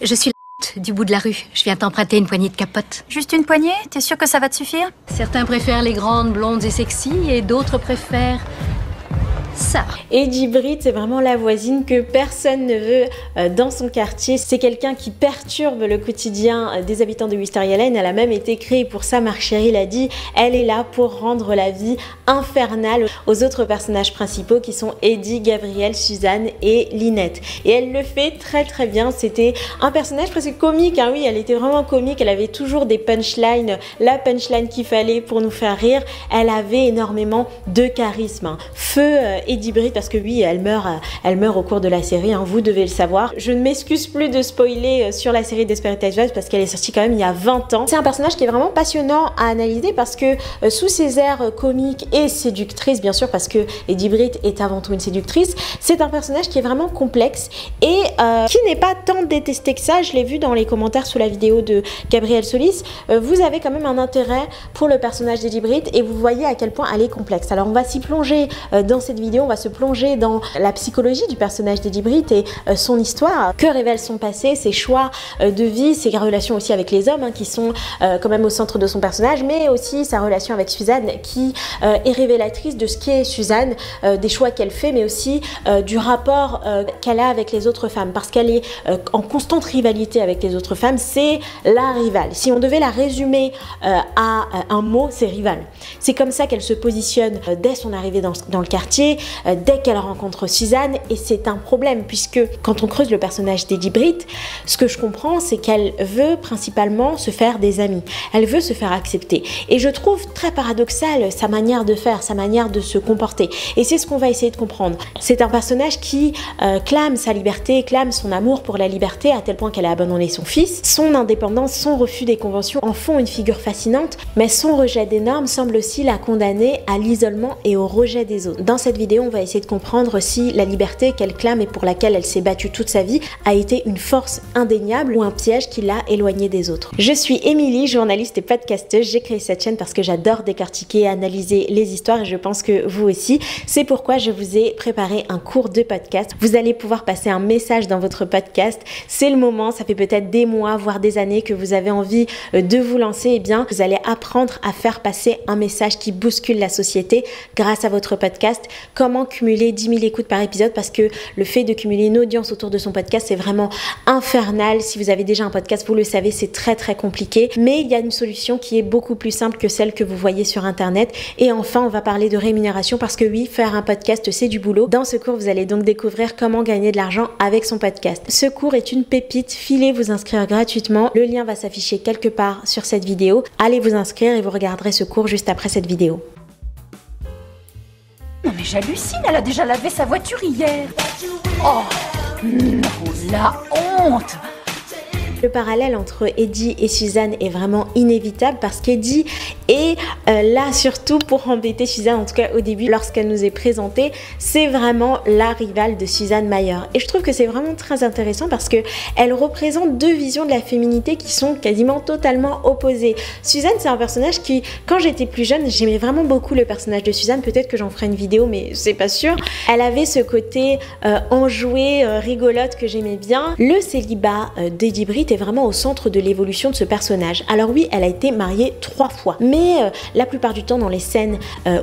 Je suis la du bout de la rue. Je viens t'emprunter une poignée de capotes. Juste une poignée? T'es sûre que ça va te suffire? Certains préfèrent les grandes, blondes et sexy, et d'autres préfèrent ça. Eddie Britt, c'est vraiment la voisine que personne ne veut dans son quartier. C'est quelqu'un qui perturbe le quotidien des habitants de Wisteria Lane. Elle a même été créée pour ça, Marc Chéry l'a dit. Elle est là pour rendre la vie infernale aux autres personnages principaux qui sont Eddie, Gabriel, Suzanne et Lynette. Et elle le fait très très bien. C'était un personnage presque comique, hein. Oui, elle était vraiment comique. Elle avait toujours des punchlines, la punchline qu'il fallait pour nous faire rire. Elle avait énormément de charisme, hein. Feu Eddie Britt, parce que oui, elle meurt au cours de la série, hein, vous devez le savoir. Je ne m'excuse plus de spoiler sur la série Desperate Housewives parce qu'elle est sortie quand même il y a 20 ans. C'est un personnage qui est vraiment passionnant à analyser parce que sous ses airs comiques et séductrices, bien sûr, parce que Eddie Britt est avant tout une séductrice, c'est un personnage qui est vraiment complexe et qui n'est pas tant détesté que ça. Je l'ai vu dans les commentaires sous la vidéo de Gabriel Solis. Vous avez quand même un intérêt pour le personnage d'Eddie Britt et vous voyez à quel point elle est complexe. Alors on va s'y plonger dans cette vidéo. On va se plonger dans la psychologie du personnage d'Eddie Britt et son histoire, que révèle son passé, ses choix de vie, ses relations aussi avec les hommes, hein, qui sont quand même au centre de son personnage, mais aussi sa relation avec Suzanne qui est révélatrice de ce qu'est Suzanne, des choix qu'elle fait, mais aussi du rapport qu'elle a avec les autres femmes, parce qu'elle est en constante rivalité avec les autres femmes. C'est la rivale. Si on devait la résumer à un mot, c'est rival. C'est comme ça qu'elle se positionne dès son arrivée dans le quartier, dès qu'elle rencontre Suzanne, et c'est un problème puisque quand on creuse le personnage d'Eddie Britt, ce que je comprends, c'est qu'elle veut principalement se faire des amis, elle veut se faire accepter, et je trouve très paradoxal sa manière de faire, sa manière de se comporter, et c'est ce qu'on va essayer de comprendre. C'est un personnage qui clame sa liberté, clame son amour pour la liberté à tel point qu'elle a abandonné son fils. Son indépendance, son refus des conventions en font une figure fascinante, mais son rejet des normes semble aussi la condamner à l'isolement et au rejet des autres. Dans cette vidéo, on va essayer de comprendre si la liberté qu'elle clame et pour laquelle elle s'est battue toute sa vie a été une force indéniable ou un piège qui l'a éloignée des autres. Je suis Émilie, journaliste et podcasteuse. J'ai créé cette chaîne parce que j'adore décortiquer et analyser les histoires, et je pense que vous aussi. C'est pourquoi je vous ai préparé un cours de podcast. Vous allez pouvoir passer un message dans votre podcast. C'est le moment, ça fait peut-être des mois, voire des années que vous avez envie de vous lancer. Eh bien, vous allez apprendre à faire passer un message qui bouscule la société grâce à votre podcast. Comment cumuler 10 000 écoutes par épisode, parce que le fait de cumuler une audience autour de son podcast, c'est vraiment infernal. Si vous avez déjà un podcast, vous le savez, c'est très très compliqué, mais il y a une solution qui est beaucoup plus simple que celle que vous voyez sur internet. Et enfin, on va parler de rémunération, parce que oui, faire un podcast, c'est du boulot. Dans ce cours, vous allez donc découvrir comment gagner de l'argent avec son podcast. Ce cours est une pépite, filez vous inscrire gratuitement. Le lien va s'afficher quelque part sur cette vidéo. Allez vous inscrire et vous regarderez ce cours juste après cette vidéo. Non mais j'hallucine, elle a déjà lavé sa voiture hier. Oh non, la honte. Le parallèle entre Eddie et Suzanne est vraiment inévitable parce qu'Eddie est là surtout pour embêter Suzanne, en tout cas au début lorsqu'elle nous est présentée. C'est vraiment la rivale de Suzanne Mayer, et je trouve que c'est vraiment très intéressant parce que elle représente deux visions de la féminité qui sont quasiment totalement opposées. Suzanne, c'est un personnage qui, quand j'étais plus jeune, j'aimais vraiment beaucoup le personnage de Suzanne. Peut-être que j'en ferai une vidéo, mais c'est pas sûr. Elle avait ce côté enjoué, rigolote que j'aimais bien. Le célibat d'Eddie Britt est vraiment au centre de l'évolution de ce personnage. Alors oui, elle a été mariée 3 fois, mais la plupart du temps dans les scènes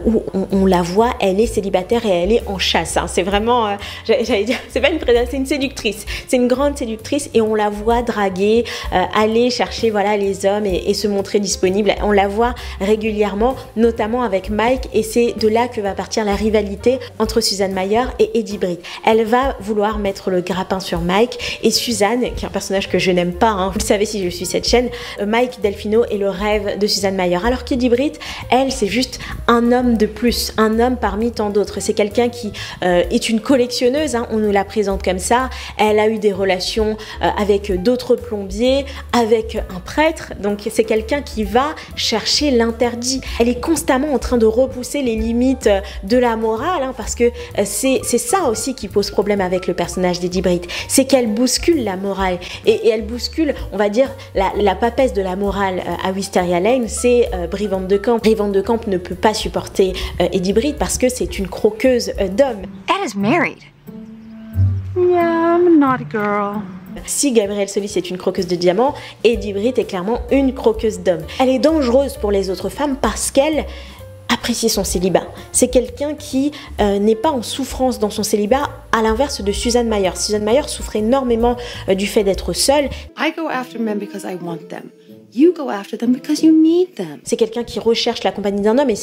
où on la voit, elle est célibataire et elle est en chasse, hein. C'est vraiment, j'allais dire, c'est pas une prédatrice, c'est une séductrice. C'est une grande séductrice et on la voit draguer, aller chercher voilà les hommes et se montrer disponible. On la voit régulièrement, notamment avec Mike, et c'est de là que va partir la rivalité entre Suzanne Mayer et Eddie Britt. Elle va vouloir mettre le grappin sur Mike, et Suzanne, qui est un personnage que je n'aime pas, hein, vous le savez si je suis cette chaîne, Mike Delfino est le rêve de Suzanne Mayer, alors qu'Eddie Britt, elle, c'est juste un homme de plus, un homme parmi tant d'autres. C'est quelqu'un qui est une collectionneuse, hein, on nous la présente comme ça. Elle a eu des relations avec d'autres plombiers, avec un prêtre, donc c'est quelqu'un qui va chercher l'interdit. Elle est constamment en train de repousser les limites de la morale, hein, parce que c'est ça aussi qui pose problème avec le personnage d'Eddie Britt, c'est qu'elle bouscule la morale, et elle bouscule, on va dire, la papesse de la morale à Wisteria Lane, c'est Brie Van de Camp. Brie Van de Camp ne peut pas supporter Eddie Britt parce que c'est une croqueuse d'hommes. Ed is married. Yeah, I'm a naughty girl. Si Gabrielle Solis est une croqueuse de diamants, Eddie Britt est clairement une croqueuse d'hommes. Elle est dangereuse pour les autres femmes parce qu'elle apprécie son célibat. C'est quelqu'un qui n'est pas en souffrance dans son célibat, à l'inverse de Susan Mayer. Susan Mayer souffre énormément du fait d'être seule. I go after men because I want them. You go after them because you need them. C'est quelqu'un qui recherche la compagnie d'un homme et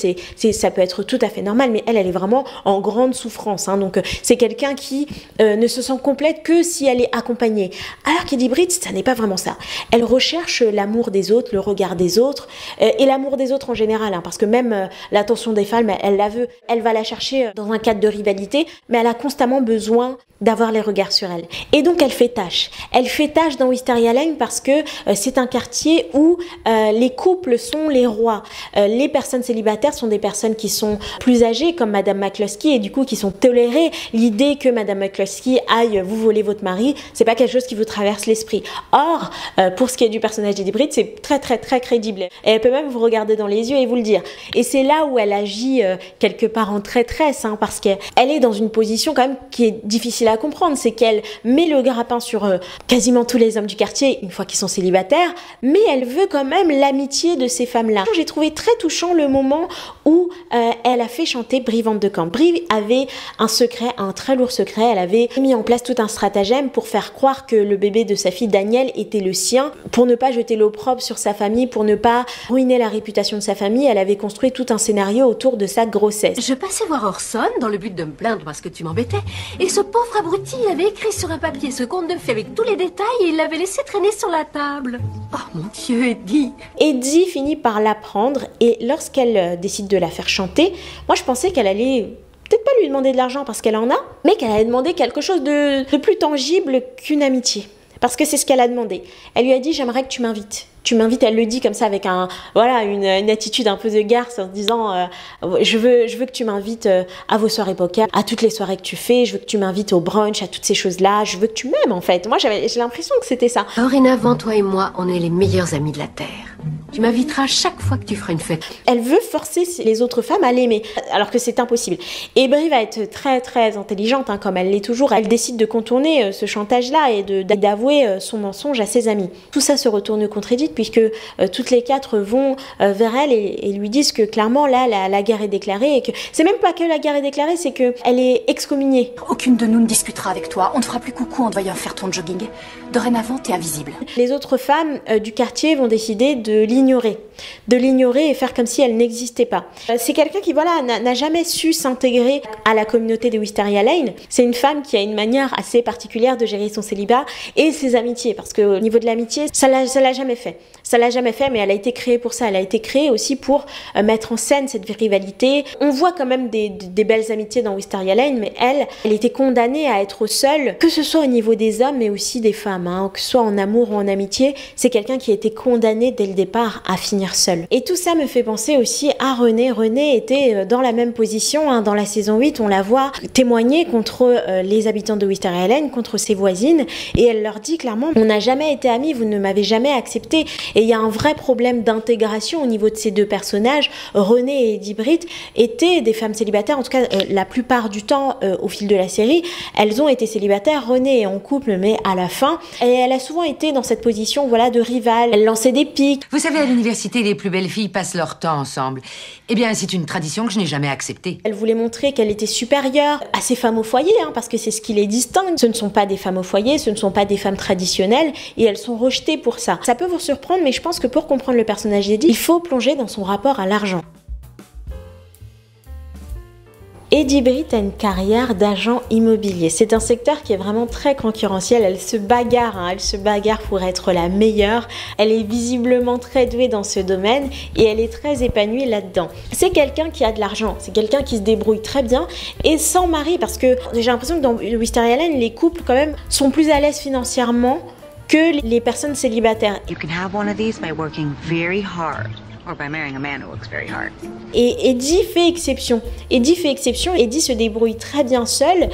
ça peut être tout à fait normal, mais elle est vraiment en grande souffrance. Hein, donc c'est quelqu'un qui ne se sent complète que si elle est accompagnée. Alors qu'Eddie Britt, ça n'est pas vraiment ça. Elle recherche l'amour des autres, le regard des autres et l'amour des autres en général, hein, parce que même l'attention des femmes, elle la veut. Elle va la chercher dans un cadre de rivalité, mais elle a constamment besoin d'avoir les regards sur elle. Et donc elle fait tâche. Elle fait tâche dans Wisteria Lane parce que c'est un quartier où les couples sont les rois. Les personnes célibataires sont des personnes qui sont plus âgées, comme Madame McCluskey, et du coup qui sont tolérées. L'idée que Madame McCluskey aille vous voler votre mari, c'est pas quelque chose qui vous traverse l'esprit. Or, pour ce qui est du personnage d'Eddie Britt, c'est très très très crédible. Et elle peut même vous regarder dans les yeux et vous le dire. Et c'est là où elle agit quelque part en traîtresse, hein, parce qu'elle est dans une position quand même qui est difficile à comprendre. C'est qu'elle met le grappin sur quasiment tous les hommes du quartier une fois qu'ils sont célibataires, mais elle veut quand même l'amitié de ces femmes-là. J'ai trouvé très touchant le moment où elle a fait chanter Brie Van de Kamp. Brie avait un secret, un très lourd secret. Elle avait mis en place tout un stratagème pour faire croire que le bébé de sa fille Danielle était le sien, pour ne pas jeter l'opprobre sur sa famille, pour ne pas ruiner la réputation de sa famille. Elle avait construit tout un scénario autour de sa grossesse. Je passais voir Orson dans le but de me plaindre parce que tu m'embêtais. Et ce pauvre abruti, il avait écrit sur un papier ce conte de fées avec tous les détails et il l'avait laissé traîner sur la table. Oh mon Dieu, Eddie. Eddie finit par l'apprendre et lorsqu'elle décide de la faire chanter, moi je pensais qu'elle allait peut-être pas lui demander de l'argent parce qu'elle en a, mais qu'elle allait demander quelque chose de plus tangible qu'une amitié. Parce que c'est ce qu'elle a demandé. Elle lui a dit « J'aimerais que tu m'invites ». Tu m'invites, elle le dit comme ça avec une attitude un peu de garce en se disant je veux que tu m'invites à vos soirées poker, à toutes les soirées que tu fais, je veux que tu m'invites au brunch, à toutes ces choses-là, je veux que tu m'aimes en fait. Moi j'ai l'impression que c'était ça. Dorénavant, toi et moi, on est les meilleurs amis de la Terre. Tu m'inviteras chaque fois que tu feras une fête. Elle veut forcer les autres femmes à l'aimer, alors que c'est impossible. Et Brie va être très très intelligente, hein, comme elle l'est toujours. Elle décide de contourner ce chantage-là et d'avouer son mensonge à ses amis. Tout ça se retourne contre Edith, puisque toutes les quatre vont vers elle et lui disent que clairement là la guerre est déclarée et que c'est même pas que la guerre est déclarée, c'est que elle est excommuniée. Aucune de nous ne discutera avec toi. On ne fera plus coucou en te voyant faire ton jogging. Dorénavant, t'es invisible. Les autres femmes du quartier vont décider de l'ignorer et faire comme si elle n'existait pas. C'est quelqu'un qui n'a jamais su s'intégrer à la communauté de Wisteria Lane. C'est une femme qui a une manière assez particulière de gérer son célibat et ses amitiés, parce qu'au niveau de l'amitié, ça l'a jamais fait. Ça l'a jamais fait, mais elle a été créée pour ça. Elle a été créée aussi pour mettre en scène cette rivalité. On voit quand même des belles amitiés dans Wisteria Lane, mais elle était condamnée à être seule, que ce soit au niveau des hommes, mais aussi des femmes, hein, que ce soit en amour ou en amitié. C'est quelqu'un qui a été condamné dès le départ à finir seul. Et tout ça me fait penser aussi à Renée. Renée était dans la même position, hein. Dans la saison 8, on la voit témoigner contre les habitants de Wisteria Lane, contre ses voisines, et elle leur dit clairement: on n'a jamais été amis, vous ne m'avez jamais accepté. Et il y a un vrai problème d'intégration au niveau de ces deux personnages. Renée et Eddie Britt étaient des femmes célibataires, en tout cas la plupart du temps au fil de la série, elles ont été célibataires. Renée est en couple, mais à la fin, et elle a souvent été dans cette position de rivale. Elle lançait des piques. Vous savez, à l'université, les plus belles filles passent leur temps ensemble. Eh bien, c'est une tradition que je n'ai jamais acceptée. Elle voulait montrer qu'elle était supérieure à ces femmes au foyer, hein, parce que c'est ce qui les distingue. Ce ne sont pas des femmes au foyer, ce ne sont pas des femmes traditionnelles, et elles sont rejetées pour ça. Ça peut vous surprendre, mais je pense que pour comprendre le personnage d'Eddie, il faut plonger dans son rapport à l'argent. Eddie Britt a une carrière d'agent immobilier. C'est un secteur qui est vraiment très concurrentiel. Elle se bagarre, hein, elle se bagarre pour être la meilleure. Elle est visiblement très douée dans ce domaine et elle est très épanouie là-dedans. C'est quelqu'un qui a de l'argent, c'est quelqu'un qui se débrouille très bien et sans mari, parce que j'ai l'impression que dans Wisteria Lane, les couples quand même sont plus à l'aise financièrement que les personnes célibataires. You can have one of these by working very hard. or by marrying a man who looks very hard. Et Eddie fait exception. Eddie fait exception. Eddie se débrouille très bien seule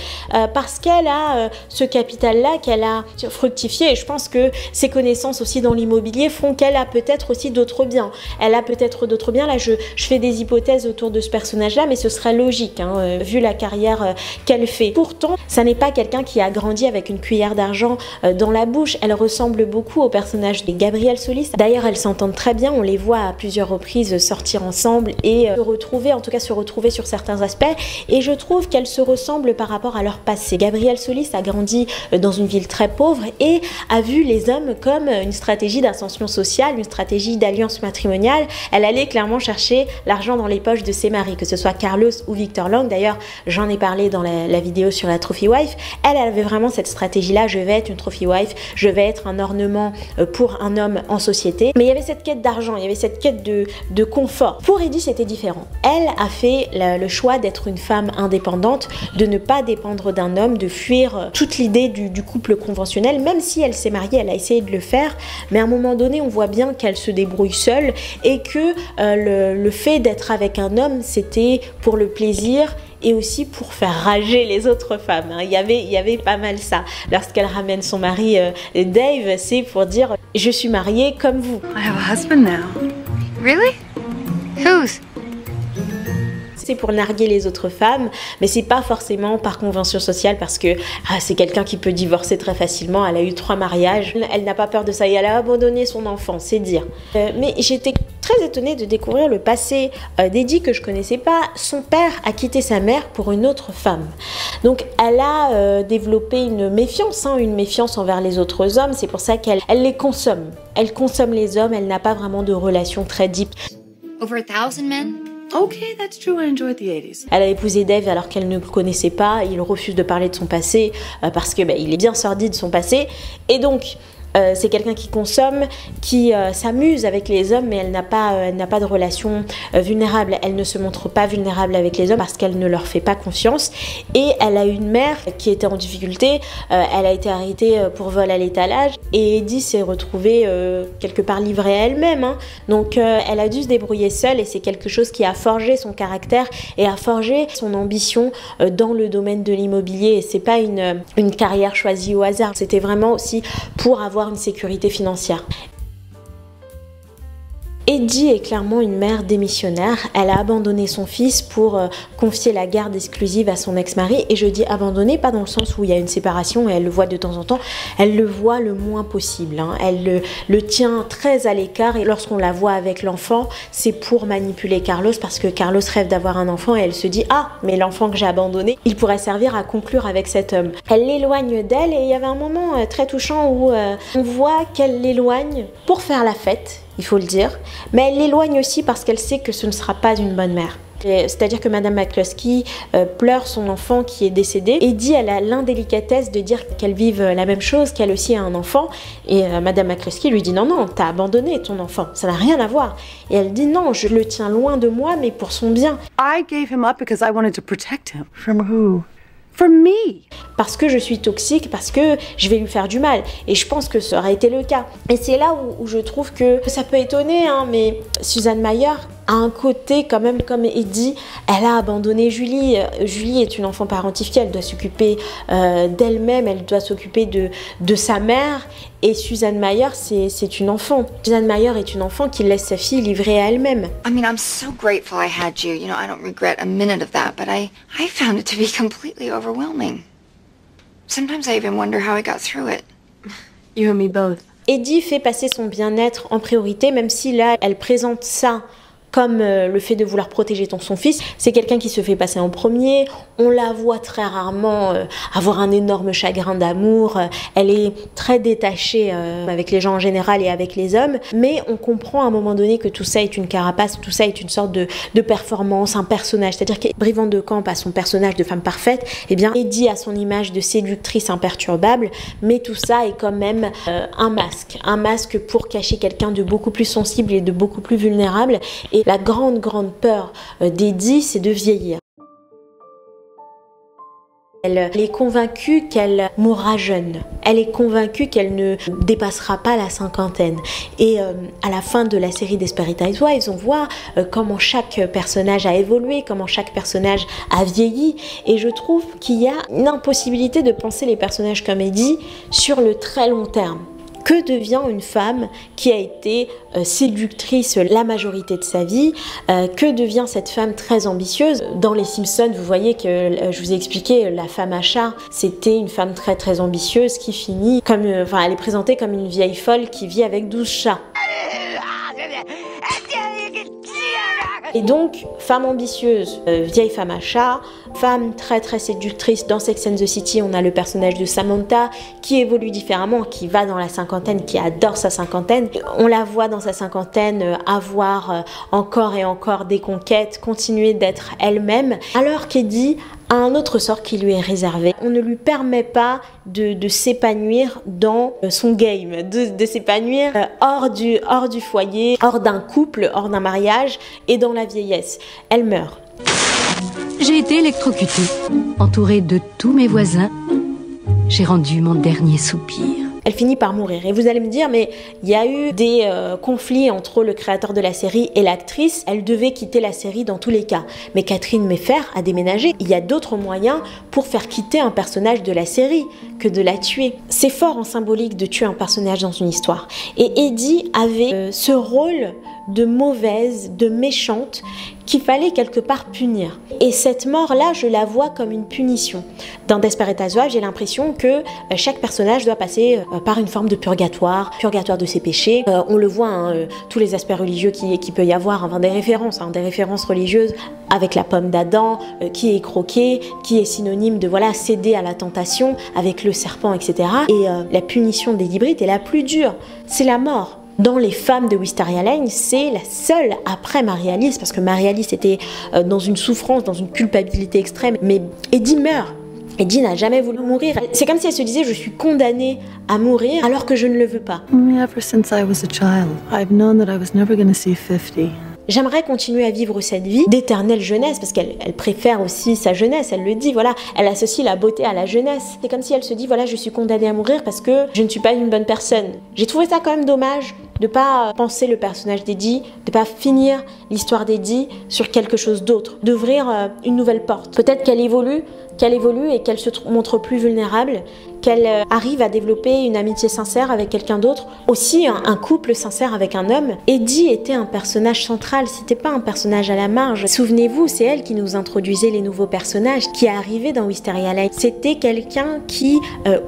parce qu'elle a ce capital-là qu'elle a fructifié. Et je pense que ses connaissances aussi dans l'immobilier font qu'elle a peut-être aussi d'autres biens. Elle a peut-être d'autres biens. Là, je fais des hypothèses autour de ce personnage-là, mais ce serait logique, hein, vu la carrière qu'elle fait. Pourtant, ça n'est pas quelqu'un qui a grandi avec une cuillère d'argent dans la bouche. Elle ressemble beaucoup au personnage de Gabrielle Solis. D'ailleurs, elles s'entendent très bien. On les voit à plusieurs reprises sortir ensemble et se retrouver sur certains aspects. Et je trouve qu'elles se ressemblent par rapport à leur passé. Gabrielle Solis a grandi dans une ville très pauvre et a vu les hommes comme une stratégie d'ascension sociale, une stratégie d'alliance matrimoniale. Elle allait clairement chercher l'argent dans les poches de ses maris, que ce soit Carlos ou Victor Long. D'ailleurs, j'en ai parlé dans la vidéo sur la trophy wife. Elle avait vraiment cette stratégie-là. Je vais être une trophy wife, je vais être un ornement pour un homme en société. Mais il y avait cette quête d'argent, il y avait cette quête de confort. Pour Eddie, c'était différent. Elle a fait le choix d'être une femme indépendante, de ne pas dépendre d'un homme, de fuir toute l'idée du couple conventionnel. Même si elle s'est mariée, elle a essayé de le faire, mais à un moment donné, on voit bien qu'elle se débrouille seule et que le fait d'être avec un homme, c'était pour le plaisir et aussi pour faire rager les autres femmes. Il y avait pas mal ça. Lorsqu'elle ramène son mari Dave, c'est pour dire « je suis mariée comme vous ». I have a husband now. Really? Whose? C'est pour narguer les autres femmes, mais c'est pas forcément par convention sociale parce que c'est quelqu'un qui peut divorcer très facilement. Elle a eu 3 mariages, elle n'a pas peur de ça et elle a abandonné son enfant, c'est dire. Mais j'étais très étonnée de découvrir le passé d'Eddie que je connaissais pas. Son père a quitté sa mère pour une autre femme. Donc elle a développé une méfiance envers les autres hommes. C'est pour ça qu'elle les consomme. Elle consomme les hommes, elle n'a pas vraiment de relation très deep. Over 1,000 men? Okay, that's true. I enjoyed the 80s. Elle a épousé Dave alors qu'elle ne le connaissait pas. Il refuse de parler de son passé parce que il est bien sordide son passé. Et donc, c'est quelqu'un qui consomme, qui s'amuse avec les hommes, mais elle n'a pas de relation vulnérable. Elle ne se montre pas vulnérable avec les hommes parce qu'elle ne leur fait pas confiance. Et elle a une mère qui était en difficulté. Elle a été arrêtée pour vol à l'étalage. Et Eddie s'est retrouvée quelque part livrée à elle-même. Hein. Donc elle a dû se débrouiller seule et c'est quelque chose qui a forgé son caractère et a forgé son ambition dans le domaine de l'immobilier. Et c'est pas une carrière choisie au hasard. C'était vraiment aussi pour avoir une sécurité financière. Eddie est clairement une mère démissionnaire. Elle a abandonné son fils pour confier la garde exclusive à son ex-mari. Et je dis abandonner, pas dans le sens où il y a une séparation et elle le voit de temps en temps. Elle le voit le moins possible. Hein. Elle le tient très à l'écart et lorsqu'on la voit avec l'enfant, c'est pour manipuler Carlos parce que Carlos rêve d'avoir un enfant et elle se dit « Ah, mais l'enfant que j'ai abandonné, il pourrait servir à conclure avec cet homme. » Elle l'éloigne d'elle et il y avait un moment très touchant où on voit qu'elle l'éloigne pour faire la fête. Il faut le dire, mais elle l'éloigne aussi parce qu'elle sait que ce ne sera pas une bonne mère. C'est-à-dire que Madame McCluskey pleure son enfant qui est décédé. Eddie, elle a l'indélicatesse de dire qu'elle vive la même chose, qu'elle aussi a un enfant. Et Madame McCluskey lui dit « Non, non, t'as abandonné ton enfant, ça n'a rien à voir. » Et elle dit « Non, je le tiens loin de moi, mais pour son bien. » I gave him up because I wanted to protect him. From who? From me. Parce que je suis toxique, parce que je vais lui faire du mal. Et je pense que ça aurait été le cas. Et c'est là où je trouve que ça peut étonner, hein, mais Susan Mayer a un côté quand même comme Eddie. Elle a abandonné Julie. Julie est une enfant parentifiée, elle doit s'occuper d'elle-même, elle doit s'occuper de sa mère. Et Susan Mayer, c'est une enfant. Susan Mayer est une enfant qui laisse sa fille livrée à elle-même. I mean, I'm so grateful I had you. You know, I don't regret a minute of that, but I found it to be completely overwhelming. Sometimes I even wonder how I got through it. You and me both. Eddie fait passer son bien-être en priorité, même si là, elle présente ça comme le fait de vouloir protéger son fils. C'est quelqu'un qui se fait passer en premier. On la voit très rarement avoir un énorme chagrin d'amour. Elle est très détachée avec les gens en général et avec les hommes. Mais on comprend à un moment donné que tout ça est une carapace, tout ça est une sorte de performance, un personnage. C'est-à-dire que Brie Van de Camp a son personnage de femme parfaite. Eh bien, Eddie a son image de séductrice imperturbable. Mais tout ça est quand même un masque. Un masque pour cacher quelqu'un de beaucoup plus sensible et de beaucoup plus vulnérable. Et la grande, grande peur d'Eddie, c'est de vieillir. Elle est convaincue qu'elle mourra jeune. Elle est convaincue qu'elle ne dépassera pas la cinquantaine. Et à la fin de la série Desperate Housewives, on voit comment chaque personnage a évolué, comment chaque personnage a vieilli. Et je trouve qu'il y a une impossibilité de penser les personnages comme Eddie sur le très long terme. Que devient une femme qui a été séductrice la majorité de sa vie? Que devient cette femme très ambitieuse? Dans Les Simpsons, vous voyez que, je vous ai expliqué, la femme à chat, c'était une femme très très ambitieuse qui finit comme, elle est présentée comme une vieille folle qui vit avec 12 chats. Et donc, femme ambitieuse, vieille femme à chat, femme très très séductrice. Dans Sex and the City, on a le personnage de Samantha qui évolue différemment, qui va dans la cinquantaine, qui adore sa cinquantaine. On la voit dans sa cinquantaine avoir encore et encore des conquêtes, continuer d'être elle-même, alors qu'Eddie a un autre sort qui lui est réservé. On ne lui permet pas de s'épanouir dans son game, de s'épanouir hors du foyer, hors d'un couple, hors d'un mariage et dans la vieillesse. Elle meurt. J'ai été électrocutée, entourée de tous mes voisins. J'ai rendu mon dernier soupir. Elle finit par mourir. Et vous allez me dire, mais il y a eu des conflits entre le créateur de la série et l'actrice. Elle devait quitter la série dans tous les cas. Mais Catherine Meffer a déménagé. Il y a d'autres moyens pour faire quitter un personnage de la série que de la tuer. C'est fort en symbolique de tuer un personnage dans une histoire. Et Eddie avait ce rôle de mauvaise, de méchante, qu'il fallait quelque part punir. Et cette mort-là, je la vois comme une punition. Dans Desperate Housewives, j'ai l'impression que chaque personnage doit passer par une forme de purgatoire de ses péchés. On le voit, hein, tous les aspects religieux qu'il peut y avoir, enfin, des références religieuses avec la pomme d'Adam, qui est croquée, qui est synonyme de voilà céder à la tentation, avec le serpent, etc. Et la punition d'Eddie Britt est la plus dure, c'est la mort. Dans les femmes de Wisteria Lane, c'est la seule après Marie-Alice, parce que Marie-Alice était dans une souffrance, dans une culpabilité extrême, mais Eddie meurt. Eddie n'a jamais voulu mourir. C'est comme si elle se disait, je suis condamnée à mourir alors que je ne le veux pas. Ever since I was a child, I've known that I was never going to see 50. J'aimerais continuer à vivre cette vie d'éternelle jeunesse, parce qu'elle préfère aussi sa jeunesse, elle le dit, voilà, elle associe la beauté à la jeunesse. C'est comme si elle se dit, voilà, je suis condamnée à mourir parce que je ne suis pas une bonne personne. J'ai trouvé ça quand même dommage de pas penser le personnage d'Eddie, de pas finir l'histoire d'Eddie sur quelque chose d'autre, d'ouvrir une nouvelle porte. Peut-être qu'elle évolue et qu'elle se montre plus vulnérable, qu'elle arrive à développer une amitié sincère avec quelqu'un d'autre, aussi un couple sincère avec un homme. Eddie était un personnage central, c'était pas un personnage à la marge. Souvenez-vous, c'est elle qui nous introduisait les nouveaux personnages, qui est arrivé dans Wisteria Lane. C'était quelqu'un qui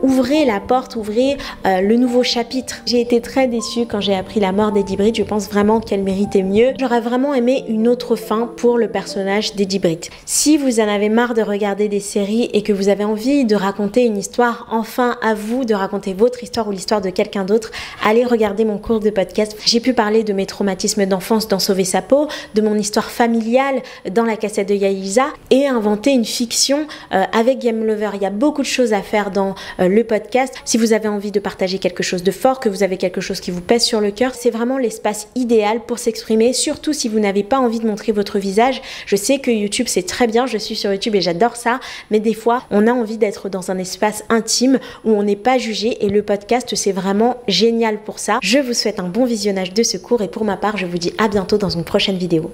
ouvrait la porte, ouvrait le nouveau chapitre. J'ai été très déçue quand j'ai appris la mort d'Eddie Britt, je pense vraiment qu'elle méritait mieux. J'aurais vraiment aimé une autre fin pour le personnage d'Eddie Britt. Si vous en avez marre de regarder des séries et que vous avez envie de raconter une histoire, enfin à vous de raconter votre histoire ou l'histoire de quelqu'un d'autre, allez regarder mon cours de podcast. J'ai pu parler de mes traumatismes d'enfance dans Sauver sa peau, de mon histoire familiale dans La cassette de Yaïza et inventer une fiction avec Game Lover. Il y a beaucoup de choses à faire dans le podcast. Si vous avez envie de partager quelque chose de fort, que vous avez quelque chose qui vous pèse sur le cœur, c'est vraiment l'espace idéal pour s'exprimer, surtout si vous n'avez pas envie de montrer votre visage. Je sais que YouTube c'est très bien, je suis sur YouTube et j'adore ça, mais des fois on a envie d'être dans un espace intime où on n'est pas jugé, et le podcast c'est vraiment génial pour ça. Je vous souhaite un bon visionnage de ce cours et pour ma part je vous dis à bientôt dans une prochaine vidéo.